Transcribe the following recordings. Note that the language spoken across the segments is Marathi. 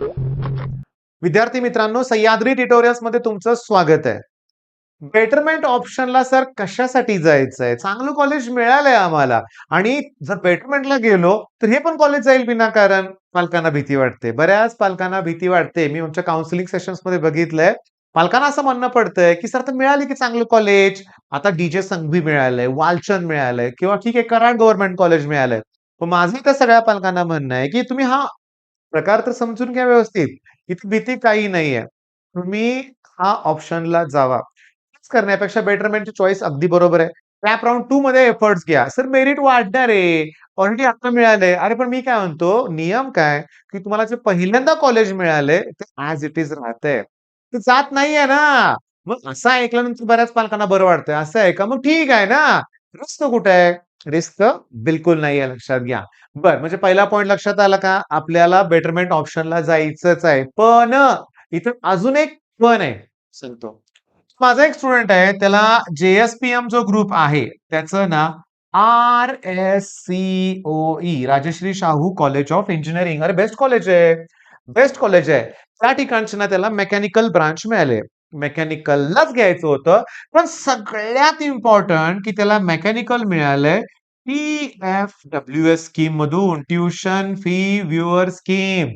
विद्यार्थी मित्रांनो, सह्याद्री ट्युटोरियल्स मध्ये तुमचं स्वागत आहे. बेटरमेंट ऑप्शनला सर कशासाठी जायचंय? चांगलं कॉलेज मिळालंय आम्हाला आणि जर बेटरमेंटला गेलो, तर हे पण कॉलेज जाईल विनाकारण. पालकांना भीती वाटते. बऱ्याच पालकांना भीती वाटते. मी आमच्या काउन्सिलिंग सेशन्समध्ये बघितलंय. पालकांना असं म्हणणं पडतंय, की "सर, आता मिळाली की चांगलं कॉलेज. आता डी-जे संघवी मिळालंय, वालचंद मिळालंय किंवा ठीक आहे कराड गव्हर्नमेंट कॉलेज मिळालंय." पण माझं त्या सगळ्या पालकांना म्हणणं आहे, की तुम्ही हा प्रकार तर समजून घ्या व्यवस्थित. इथे भीती काही नाहीये. तुम्ही हा ऑप्शनला जावा. तेच करण्यापेक्षा बेटरमेंटची चॉईस अगदी बरोबर आहे. कॅप राउंड 2 मध्ये एफर्ट्स घ्या. सर मेरिट वाढणार आहे. ऑलरेडी आता मिळालंय. अरे पण मी काय म्हणतो, नियम काय, की तुम्हाला जे पहिल्यांदा कॉलेज मिळालंय, ते ॲज इट इज राहतंय. ते जात नाहीये ना. मग असं ऐकल्यानंतर बऱ्याच पालकांना बरं वाटतंय. असं आहे का? मग ठीक आहे ना. रिस्क कुठे आहे? रिस्क बिलकुल नाहीये लक्षात घ्या. बरं, म्हणजे पहिला पॉइंट लक्षात आला का? आपल्याला बेटरमेंट ऑप्शनला जायचंच आहे. पण इथं अजून एक पण आहे, सांगतो. माझा एक स्टुडंट आहे, त्याला जे-एस-पी-एम जो ग्रुप आहे, त्याचं ना RSCOE, Rajshri Shahu college of engineering. अरे बेस्ट कॉलेज आहे. बेस्ट कॉलेज आहे. त्या ठिकाणची ना त्याला मेकॅनिकल ब्रांच मिळाली. मेकॅनिकललाच घ्यायचं होतं. पण सगळ्यात इम्पोर्टंट की त्याला मेकॅनिकल मिळालंय टी-एफ-डब्ल्यू-एस स्कीममधून, ट्युशन फी व्ह्यूअर स्कीम.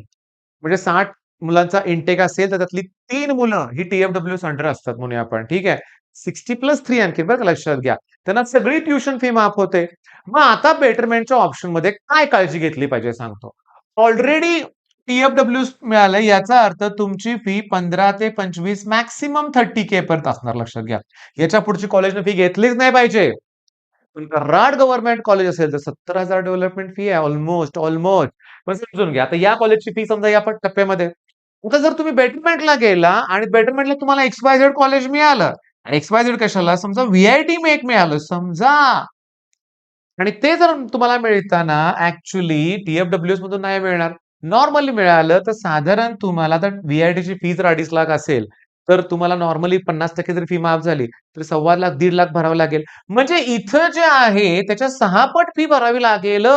म्हणजे 60 मुलांचा इंटेक असेल, तर त्यातली 3 मुलं ही टी-एफ-डब्ल्यू-एस अंडर असतात म्हणूया आपण. ठीक आहे. 60+3 आणखी बरं का लक्षात घ्या. त्यांना सगळी ट्युशन फी माफ होते. मग आता बेटरमेंटच्या ऑप्शनमध्ये काय काळजी घेतली पाहिजे सांगतो. ऑलरेडी टी-एफ-डब्ल्यू-एस मिळालंय याचा अर्थ तुमची फी 15 ते 25 मॅक्सिमम 30K पर्यंत असणार लक्षात घ्या. याच्या पुढची कॉलेजने फी घेतलीच नाही पाहिजे. पण कराड गव्हर्नमेंट कॉलेज असेल तर 70,000 डेव्हलपमेंट फी आहे ऑलमोस्ट. पण समजून घ्या. आता या कॉलेजची फी समजा या टप्प्यामध्ये. आता जर तुम्ही बेटरमेंटला गेला आणि बेटरमेंटला तुम्हाला एक्स-वाय-झेड कॉलेज मिळालं. एक्स-वाय-झेड कशाला? समजा व्ही-आय-टी मेक मिळालं समजा. आणि ते जर तुम्हाला मिळताना ॲक्चुअली टी-एफ-डब्ल्यू-एस मधून नाही मिळणार. नॉर्मली मिळालं तर साधारण तुम्हाला तर व्ही-आय-टीची फी जर 2.5 लाख असेल, तर तुम्हाला नॉर्मली 50% जरी फी माफ झाली, तर 1.25 लाख, 1.5 लाख भरावं लागेल. म्हणजे इथं जे आहे त्याच्या 6 पट फी भरावी लागेल.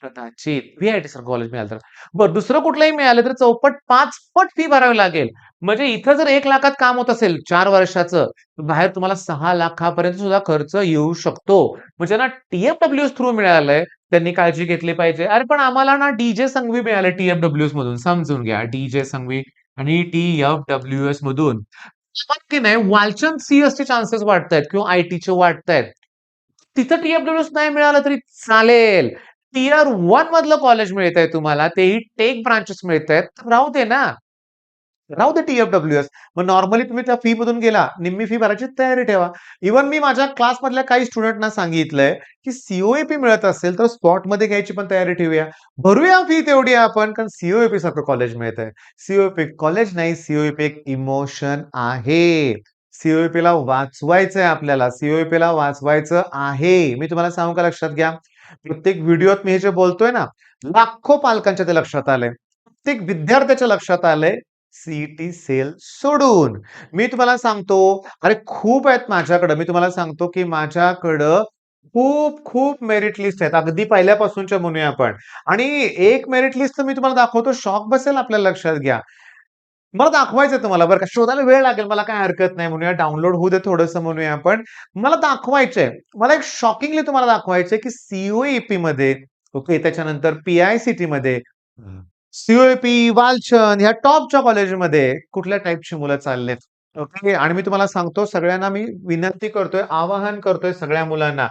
कदाचित व्ही-आय-टी सारखं कॉलेज मिळालं तर. बरं दुसरं कुठलंही मिळालं तर चौपट 5 पट फी भरावी लागेल. म्हणजे इथं जर 1 लाखात काम होत असेल 4 वर्षाचं, तर बाहेर तुम्हाला 6 लाखापर्यंत सुद्धा खर्च येऊ शकतो. म्हणजे ना टी-एफ-डब्ल्यू-एस थ्रू मिळालंय, त्यांनी काळजी घेतली पाहिजे. अरे पण आम्हाला ना डी-जे संघवी मिळाले टी-एफ-डब्ल्यू-एस मधून. समजून घ्या डी-जे संघवी आणि टी-एफ-डब्ल्यू-एस मधून. की नाही वालचंद सी-एसचे चान्सेस वाढतायत किंवा आय-टीचे वाढतायत. तिथं टी-एफ-डब्ल्यू-एस नाही मिळालं तरी चालेल. टियर 1 मधलं कॉलेज मिळतंय तुम्हाला, तेही टेक ब्रांचेस मिळतायत, तर राहू दे ना. राहू दे टी-एफ-डब्ल्यू-एस. मग नॉर्मली तुम्ही त्या फी मधून गेला, निम्मी फी भरायची तयारी ठेवा. इव्हन मी माझ्या क्लासमधल्या काही स्टुडंटना सांगितलंय, की सी मिळत असेल, तर स्पॉटमध्ये घ्यायची पण तयारी ठेवूया. भरूया फी तेवढी आपण, कारण सी सारखं कॉलेज मिळतंय. कॉलेज नाही, एक इमोशन आहे. सी-ओ-ई-पीला वाचवायचंय आपल्याला. सी-ओ-ई-पीला वाचवायचं आहे. मी तुम्हाला सांगू का लक्षात घ्या. प्रत्येक व्हिडिओत मी हे जे बोलतोय ना, लाखो पालकांच्या ते लक्षात आलंय. प्रत्येक विद्यार्थ्याच्या लक्षात आलंय, सी सेल सोडून. मी तुम्हाला सांगतो, अरे खूप आहेत माझ्याकडं. मी तुम्हाला सांगतो, की माझ्याकडं खूप मेरिट लिस्ट आहेत. अगदी पहिल्यापासूनच्या म्हणूया आपण. आणि एक मेरिट लिस्ट तर मी तुम्हाला दाखवतो, शॉक बसेल आपल्याला लक्षात घ्या. मला दाखवायचंय तुम्हाला बरं का. शोधायला वेळ लागेल मला काही हरकत नाही म्हणूया. डाउनलोड होऊ दे थोडंसं म्हणूया आपण. मला दाखवायचंय. मला एक शॉकिंगली तुम्हाला दाखवायचंय, की सी-ओ-ई-पीमध्ये ओके त्याच्यानंतर पी-आय-सी-टीमध्ये सी-ओ-ई-पी, वालचंद ह्या टॉपच्या कॉलेजमध्ये कुठल्या टाइपची मुलं चाललेत. ओके. आणि मी तुम्हाला सांगतो सगळ्यांना मी विनंती करतोय, आवाहन करतोय सगळ्या मुलांना.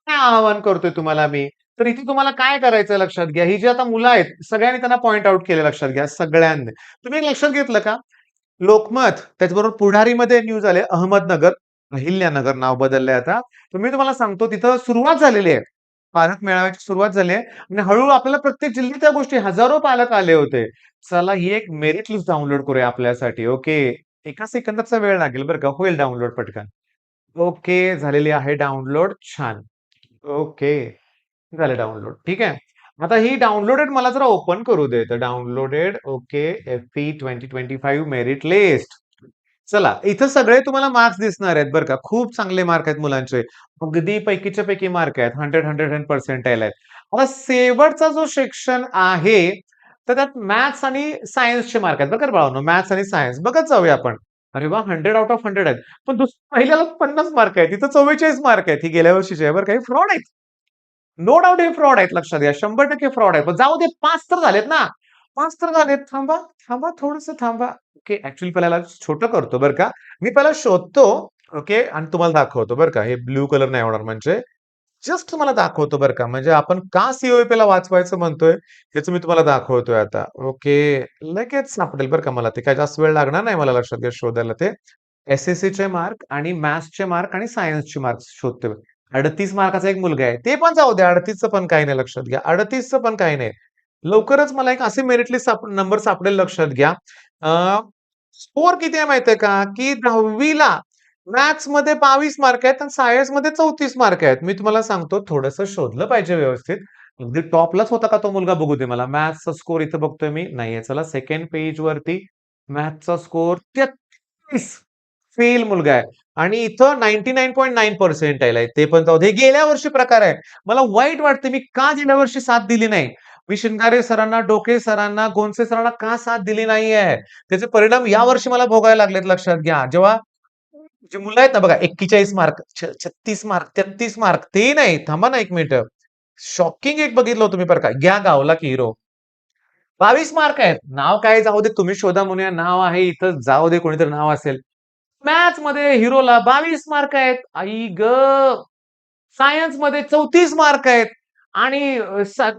काय आवाहन करतोय तुम्हाला मी? तर इथे तुम्हाला काय करायचं लक्षात घ्या. ही जी आता मुलं आहेत, सगळ्यांनी त्यांना पॉइंट आउट केलं लक्षात घ्या, सगळ्यांनी. तुम्ही एक लक्षात घेतलं का? लोकमत, त्याचबरोबर पुढारीमध्ये न्यूज आले अहमदनगर, अहिल्यानगर नाव बदललंय आता. तर मी तुम्हाला सांगतो तिथं सुरुवात झालेली आहे. पालक मेळाव्याची सुरुवात झाली आहे आणि हळू आपल्याला प्रत्येक जिल्ह्यात त्या गोष्टी हजारो पालक आले होते. चला ही एक मेरिट लिस्ट डाउनलोड करूया आपल्यासाठी. ओके. एका सेकंदाचा वेळ लागेल बरं का. होईल डाउनलोड पटकन. ओके. झालेली आहे डाउनलोड. छान. ओके. झालं डाउनलोड. ठीक आहे. आता ही डाउनलोडेड मला जरा ओपन करू दे. तर downloaded okay F-E 2025 merit list. चला, इथं सगळे तुम्हाला मार्क्स दिसणार आहेत बरं का. खूप चांगले मार्क आहेत मुलांचे. अगदी पैकीच्या पैकी मार्क आहेत. 100 पर्सेंटाइल आहेत. आता शेवटचा जो सेक्शन आहे, तर त्यात मॅथ्स आणि सायन्सचे मार्क आहेत बरं का बाळांनो. मॅथ्स आणि सायन्स बघत जाऊया आपण. अरे वाह! 100 आउट ऑफ 100 आहेत. पण पहिल्याला 50 मार्क आहेत. इथं 44 मार्क आहेत. ही गेल्या वर्षीची आहे बरं का. हे फ्रॉड आहेत. नो डाउट हे फ्रॉड आहेत लक्षात घ्या. 100% फ्रॉड आहेत. पण जाऊ दे 5 तर झालेत ना. 5 तर झालेत. थांबा, थांबा थोडंसं थांबा. ओके. ॲक्चुअली पहिला छोटं करतो बरं का. मी पहिला शोधतो. ओके. आणि तुम्हाला दाखवतो बरं का. हे ब्लू कलर नाही होणार म्हणजे. जस्ट तुम्हाला दाखवतो बरं का. म्हणजे आपण का सी-ओ-ई-पीला वाचवायचं म्हणतोय, हेच मी तुम्हाला दाखवतोय आता. ओके. लगेच सापडेल बरं का मला ते. काही जास्त वेळ लागणार नाही मला लक्षात घ्या शोधायला ते. एस-एस-सीचे मार्क आणि मॅथ्सचे मार्क आणि सायन्सचे मार्क्स शोधतोय. 38 मार्काचा एक मुलगा आहे. ते पण जाऊ द्या. 38चं पण काही नाही लक्षात घ्या. 38चं पण काही नाही. लवकरच मला एक असे मेरिट लिस्ट नंबर सापडेल लक्षात घ्या. स्कोर किती आहे माहिती का? की 10वी मॅथ्समध्ये 22 मार्क आहेत आणि सायन्समध्ये 34 मार्क आहेत. मी तुम्हाला सांगतो थोडंसं शोधलं पाहिजे व्यवस्थित. अगदी टॉपलाच होता का तो मुलगा बघू दे मला. मॅथ्सचा स्कोर इथं बघतोय मी. नाहीये. चला सेकंड पेजवरती मॅथ्सचा स्कोर 33. फेल मुलगा आहे. आणि इथं 99.9% आहे. ते पण जाऊ दे. गेल्या वर्षी प्रकार आहे. मला वाईट वाटतं मी का गेल्या वर्षी साथ दिली नाही. मी शिंगारे सरांना, डोके सरांना, गोंसे सरांना का साथ दिली नाहीये. त्याचे परिणाम यावर्षी मला भोगावे लागलेत लक्षात घ्या. जेव्हा जी मुलं आहेत ना बघा 41 मार्क, 36 मार्क, 33 मार्क ते नाही. थांबा ना 1 मिनिटं. शॉकिंग एक बघितलं होतं मी बरं का. घ्या गावला की हिरो. 22 मार्क आहेत. नाव काय जाऊ दे तुम्ही शोधा म्हणूया. नाव आहे इथं जाऊ दे कोणीतरी नाव असेल. मॅथ्समध्ये हिरोला 22 मार्क आहेत. आई गं! सायन्समध्ये 34 मार्क आहेत आणि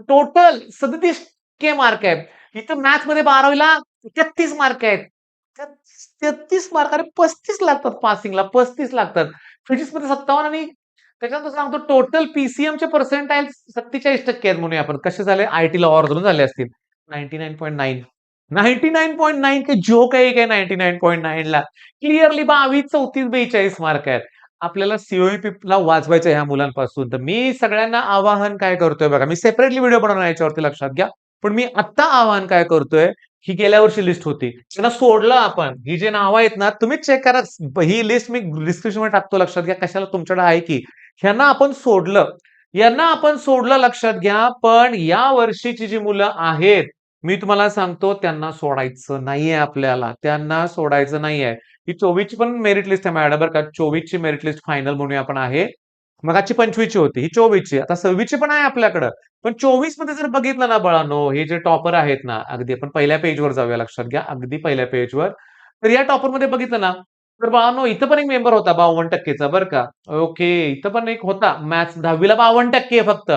टोटल 37 मार्क आहेत. इथं मॅथ्समध्ये 12वीला 33 मार्क आहेत. 33 मार्क अरे 35 लागतात पासिंगला 35 लागतात. फिजिक्समध्ये 57 आणि त्याच्यानंतर सांगतो टोटल पी-सी-एमचे पर्सेंटाइल 47% आहेत म्हणूया आपण. कसे झाले? आय-टीला धरून झाले असतील. 99.9 99.9 काही जोक आहे काय 99.9ला? क्लिअरली 22, 34, 42 मार्क आहेत. आपल्याला सी-ओ-ई-पीला वाचवायचं ह्या मुलांपासून. तर मी सगळ्यांना आवाहन काय करतोय बघा. मी सेपरेटली व्हिडिओ बनवणार आहे याच्यावरती लक्षात घ्या. पण मी आत्ता आवाहन काय करतोय, ही गेल्या वर्षी लिस्ट होती. त्यांना सोडलं आपण. ही जी नावं आहेत ना, तुम्हीच चेक करा. ही लिस्ट मी डिस्क्रिप्शनमध्ये टाकतो लक्षात घ्या. कशाला तुमच्याकडे आहे की. ह्यांना आपण सोडलं. यांना आपण सोडलं लक्षात घ्या. पण या वर्षीची जी मुलं आहेत, मी तुम्हाला सांगतो त्यांना सोडायचं नाहीये आपल्याला. त्यांना सोडायचं नाहीये. ही 24ची पण मेरिट लिस्ट आहे माझ्याकडे बरं का. 24ची मेरिट लिस्ट फायनल म्हणूया आपण आहे. मगाची 25ची होती. ही 24ची. आता 26ची पण आहे आपल्याकडं. पण 24 मध्ये जर बघितलं ना बाळांनो, हे जे टॉपर आहेत ना, अगदी आपण पहिल्या पेजवर जाऊया लक्षात घ्या. अगदी पहिल्या पेजवर. तर या टॉपरमध्ये बघितलं ना, तर बाळांनो इथं पण एक मेंबर होता 52% चा बरं का. ओके. इथं पण एक होता मॅथ्स 10वी ला 52% फक्त.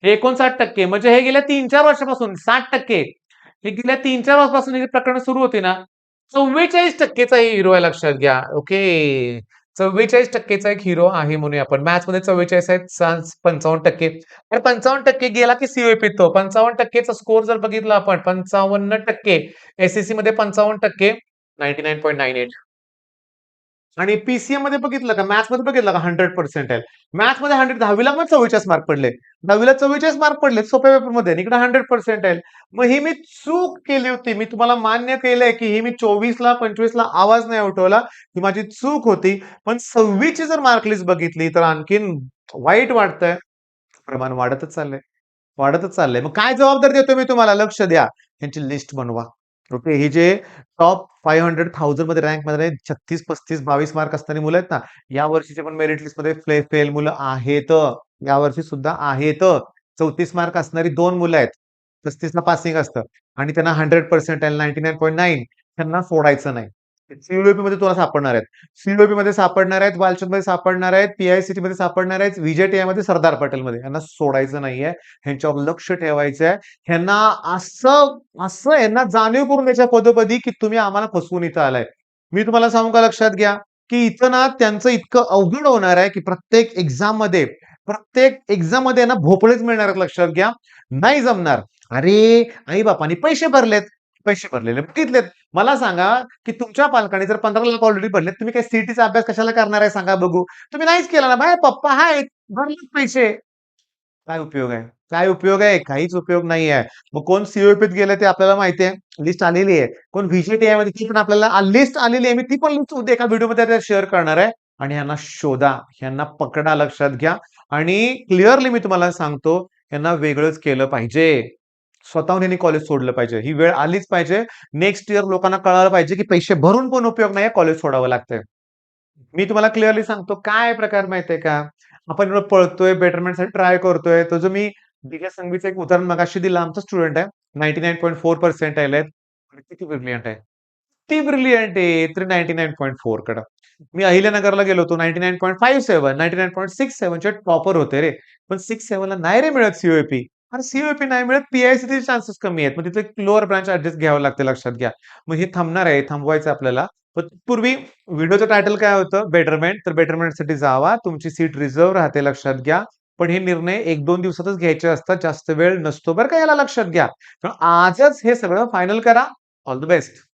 हे 59% म्हणजे हे गेल्या 3-4 वर्षापासून 60%. हे गेल्या 3-4 वर्षापासून ही प्रकरणं सुरू होती ना, 44% चा हिरो आहे लक्षात घ्या. ओके. 44% एक हिरो आहे म्हणूया आपण. मॅथ्समध्ये 44 आहेत, सायन्स 55%. तर 55% गेला की सी-ओ-ई-पी तो. 55% चा स्कोर जर बघितला आपण 55% एस-एस-सीमध्ये 55% 99.98 आणि पी-सी-एममध्ये बघितलं का, मॅथ्समध्ये बघितलं का 100% मॅथ्समध्ये 100 10वी पण 44 मार्क पडले. 10वी 44 मार्क पडले सोप्या पेपरमध्ये आणि इकडे 100% मग ही मी चूक केली होती. मी तुम्हाला मान्य केलंय, की ही मी 24ला 25ला आवाज नाही उठवला. ही माझी चूक होती. पण 26ची जर मार्क लिस्ट बघितली तर आणखीन वाईट वाटतंय. प्रमाण वाढतच चाललंय. वाढतच चाललंय. मग काय जबाबदारी देतोय मी तुम्हाला लक्ष द्या. ह्यांची लिस्ट बनवा. ओके. हे जे टॉप 500,000 मध्ये रँकमध्ये 36, 35, 22 मार्क असणारी मुलं आहेत ना, या वर्षीच्या पण मेरिट लिस्टमध्ये फेल मुलं आहेत. यावर्षी सुद्धा आहेत. 34 मार्क असणारी 2 मुलं आहेत. 35ला पासिंग असतं आणि त्यांना 100% 99.9 त्यांना सोडायचं नाही. सी-ओ-ई-पीमध्ये तुम्हाला सापडणार आहेत. सी-ओ-ई-पीमध्ये सापडणार आहेत, वालचंदमध्ये सापडणार आहेत, पी-आय-सी-टीमध्ये सापडणार आहेत, व्ही-जे-टी-आयमध्ये सरदार पटेलमध्ये. यांना सोडायचं नाहीये. ह्यांच्यावर लक्ष ठेवायचंय. ह्यांना असं असं यांना जाणीव करून द्यायच्या पदोपदी, की तुम्ही आम्हाला फसवून इथं आलाय. मी तुम्हाला सांगू का लक्षात घ्या, की इथं ना त्यांचं इतकं अवघड होणार आहे, की प्रत्येक एक्झाममध्ये ना भोपळेच मिळणार आहेत लक्षात घ्या. नाही जमणार. अरे, आई-बापांनी पैसे भरलेले बघितलेत. मला सांगा, की तुमच्या पालकांनी जर 15 लाख ऑलरेडी भरलेत, तुम्ही काय सी अभ्यास कशाला करणार आहे सांगा बघू? तुम्ही नाहीच केला ना. "बाय पप्पा आहेत, भरलेत पैसे." काय उपयोग आहे? काय उपयोग आहे? काहीच उपयोग नाही आहे. मग कोण सी-ओ-ई-पीत गेलं ते आपल्याला माहिती आहे. लिस्ट आलेली आहे. कोण व्ही-जे-टी-आयमध्ये ती पण आपल्याला लिस्ट आलेली आहे. मी ती पण लिस्ट उद्या एका व्हिडिओमध्ये शेअर करणार आहे आणि ह्यांना शोधा, ह्यांना पकडा लक्षात घ्या आणि क्लिअरली मी तुम्हाला सांगतो, ह्यांना वेगळंच केलं पाहिजे. स्वतःहून ह्यांनी कॉलेज सोडलं पाहिजे. ही वेळ आलीच पाहिजे. नेक्स्ट इयर लोकांना कळायला पाहिजे, की पैसे भरून पण उपयोग नाहीये, कॉलेज सोडावं लागतंय. मी तुम्हाला क्लिअरली सांगतो, काय प्रकार माहितीये का? आपण एवढं पळतोय, बेटरमेंटसाठी ट्राय करतोय. तो जो मी दिघे संघवीचं एक उदाहरण मगाशी दिलं, आमचा स्टुडंट आहे. 99.4 पर्सेंटाइल आहेत. आणि किती ब्रिलियंट आहे. किती ब्रिलियंट आहे 399.4 कडं. मी अहिल्यानगरला गेलो होतो 99.57, 99.67 चे टॉपर होते रे. पण 67 ला नाही रे मिळत सी-ओ-ए-पी. अरे सी-ओ-ए-पी नाही मिळत, पी-आय-सी-चे चान्सेस कमी आहेत. मग तिथे एक लोअर ब्रांच ॲड्रेस घ्यावं लागते लक्षात घ्या. मग हे थांबणार आहे, थांबवायचं आपल्याला. पण पूर्वी व्हिडिओचं टायटल काय होतं? बेटरमेंट. तर बेटरमेंटसाठी जावा. तुमची सीट रिझर्व्ह राहते लक्षात घ्या. पण हे निर्णय 1-2 दिवसातच घ्यायचे असतात. जास्त वेळ नसतो बरं का याला लक्षात घ्या. तर आजच हे सगळं फायनल करा. All the best.